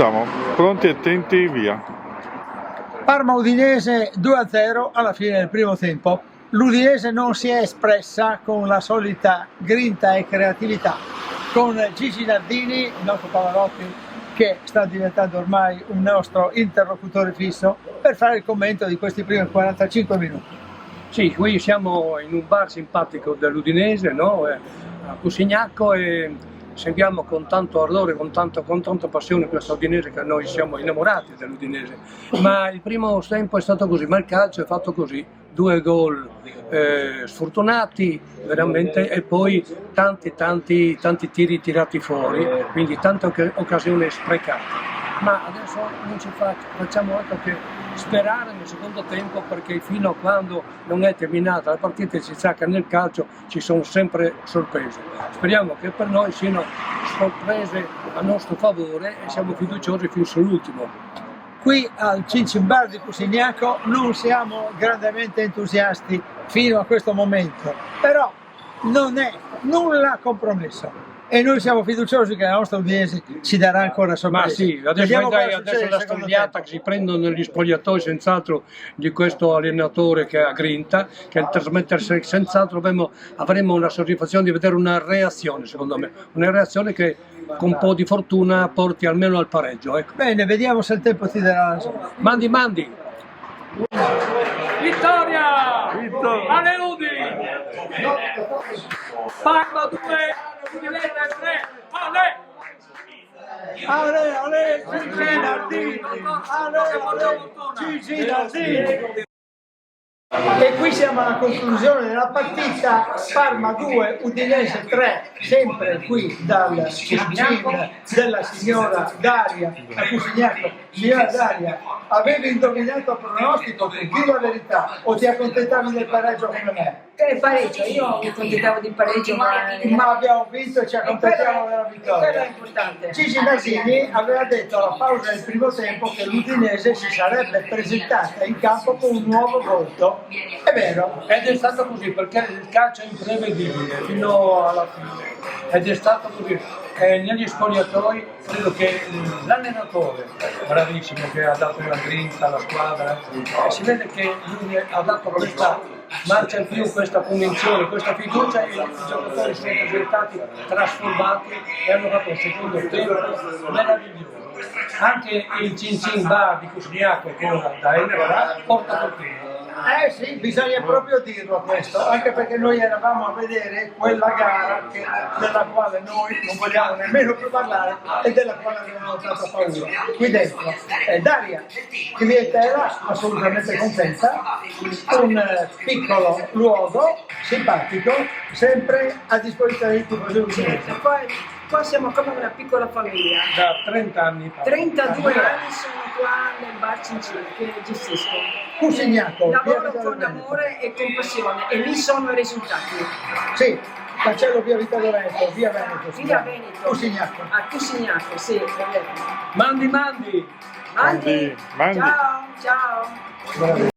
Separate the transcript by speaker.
Speaker 1: Siamo pronti e attenti, via.
Speaker 2: Parma Udinese 2-0 alla fine del primo tempo. L'Udinese non si è espressa con la solita grinta e creatività, con Gigi Nardini, il nostro Pavarotti, che sta diventando ormai un nostro interlocutore fisso, per fare il commento di questi primi 45 minuti.
Speaker 3: Sì, qui siamo in un bar simpatico dell'Udinese, no? A Cusignacco, e seguiamo con tanto ardore, con tanta passione questa Udinese, che noi siamo innamorati dell'Udinese. Ma il primo tempo è stato così, ma il calcio è fatto così: 2 gol sfortunati veramente, e poi tanti tiri tirati fuori, quindi tante occasioni sprecate. Ma adesso non ci facciamo altro che sperare nel secondo tempo, perché fino a quando non è terminata la partita si sa che nel calcio ci sono sempre sorprese. Speriamo che per noi siano sorprese a nostro favore e siamo fiduciosi fino sull'ultimo.
Speaker 2: Qui al Cincin Bar di Cusignacco non siamo grandemente entusiasti fino a questo momento, però non è nulla compromesso. E noi siamo fiduciosi che la nostra Udinese ci darà ancora sorprese.
Speaker 3: Ma sì, adesso la strogliata che si prendono negli spogliatoi senz'altro di questo allenatore che ha grinta, che al trasmettersi senz'altro avremo una soddisfazione di vedere una reazione, secondo me, una reazione che con un po' di fortuna porti almeno al pareggio. Ecco.
Speaker 2: Bene, vediamo se il tempo ti darà la sorpresa.
Speaker 3: Mandi! Vittoria! Ale Udi! Parma 2, Udinese 3,
Speaker 2: Ale, Gigi Nardini! Gigi Nardini! E qui siamo alla conclusione della partita. Parma 2, Udinese 3, sempre qui dal Cincin della signora Daria a Cusignacco. Signora Daria, avevi indovinato il pronostico, di la verità, o ti accontentavi del pareggio come me?
Speaker 4: Pareggio, io mi accontentavo di pareggio,
Speaker 2: ma abbiamo vinto e ci accontentiamo della vittoria.
Speaker 4: Quello è importante.
Speaker 2: Gigi Nardini aveva detto alla pausa del primo tempo che l'Udinese si sarebbe presentata in campo con un nuovo volto. È vero.
Speaker 3: Ed è stato così, perché il calcio è imprevedibile fino alla fine. Ed è stato così. Negli spogliatoi credo che l'allenatore, bravissimo, che ha dato una grinta alla squadra, si vede che lui ha dato questa marcia in più, questa convinzione, questa fiducia, e i giocatori sono presentati trasformati e hanno fatto un secondo tempo meraviglioso. Anche il Cincin Bar di Cusignacco con da porta fortuna.
Speaker 2: Sì, bisogna proprio dirlo questo, anche perché noi eravamo a vedere quella gara della quale noi non vogliamo nemmeno più parlare e della quale abbiamo tanta paura. Qui dentro, Daria, clientela assolutamente contenta, un piccolo luogo simpatico, sempre a disposizione di tutti i tifosi.
Speaker 4: Qua siamo come una piccola famiglia.
Speaker 3: Da 30 anni fa.
Speaker 4: 32 anni sono qua nel bar Cincin che gestisco.
Speaker 2: Cusignacco.
Speaker 4: Lavoro con amore e con passione, e lì sono i risultati.
Speaker 2: Sì, Cancello via Vittorio Veneto, via Veneto.
Speaker 4: Via Veneto.
Speaker 2: Cusignacco.
Speaker 4: A Cusignacco, sì, è vero.
Speaker 3: Mandi!
Speaker 4: Mandi. Ciao, ciao.
Speaker 2: Bravo.